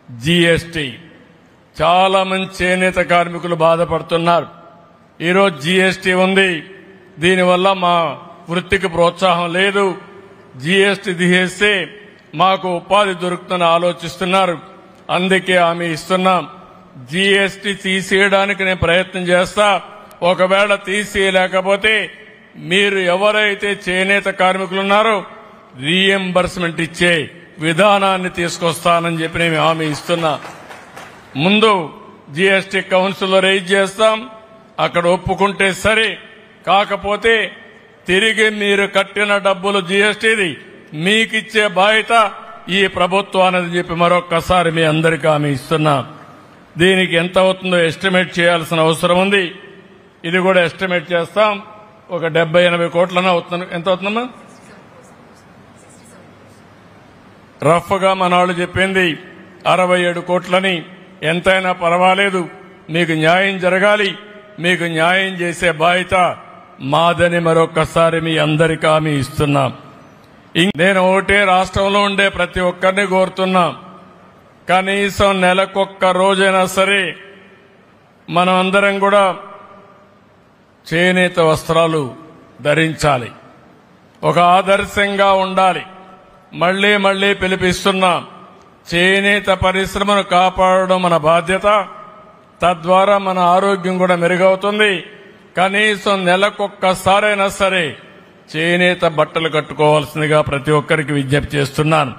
GST చాలా మంది చేనేత కార్మికులు బాధపడుతున్నారు. ఈరోజు జీఎస్టీ ఉంది, దీనివల్ల మా వృత్తికి ప్రోత్సాహం లేదు, జీఎస్టీ తీసేస్తే మాకు ఉపాధి దొరుకుతుందని ఆలోచిస్తున్నారు. అందుకే హామీ ఇస్తున్నాం, జీఎస్టీ తీసేయడానికి నేను ప్రయత్నం చేస్తా. ఒకవేళ తీసేయలేకపోతే మీరు ఎవరైతే చేనేత కార్మికులు ఉన్నారో రీఎంబర్స్మెంట్ ఇచ్చే విధానాన్ని తీసుకొస్తానని చెప్పి నేను హామీ ఇస్తున్నా. ముందు జీఎస్టీ కౌన్సిల్లో రైజ్ చేస్తాం, అక్కడ ఒప్పుకుంటే సరే, కాకపోతే తిరిగి మీరు కట్టిన డబ్బులు జీఎస్టీది మీకిచ్చే బాధ్యత ఈ ప్రభుత్వానికి చెప్పి మరొక్కసారి మీ అందరికీ హామీ ఇస్తున్నా. దీనికి ఎంత అవుతుందో ఎస్టిమేట్ చేయాల్సిన అవసరం ఉంది. ఇది కూడా ఎస్టిమేట్ చేస్తాం. ఒక 70-80 కోట్లన అవుతుంది. ఎంత అవుతుందమ్మా? రఫ్ గా మన వాళ్ళు చెప్పింది 67 కోట్లని. ఎంతైనా పర్వాలేదు, మీకు న్యాయం జరగాలి, మీకు న్యాయం చేసే బాధ్యత మాదని మరొక్కసారి మీ అందరికీ హామీ ఇస్తున్నాం. నేను ఒకటే రాష్ట్రంలో ఉండే ప్రతి ఒక్కరిని కోరుతున్నా, కనీసం నెలకొక్క రోజైనా సరే మనం అందరం కూడా చేనేత వస్త్రాలు ధరించాలి, ఒక ఆదర్శంగా ఉండాలి. మళ్లీ మళ్లీ పిలిపిస్తున్నాం, చేనేత పరిశ్రమను కాపాడడం మన బాధ్యత. తద్వారా మన ఆరోగ్యం కూడా మెరుగవుతుంది. కనీసం నెలకొక్కసారైనా సరే చేనేత బట్టలు కట్టుకోవాల్సిందిగా ప్రతి ఒక్కరికి విజ్ఞప్తి చేస్తున్నాను.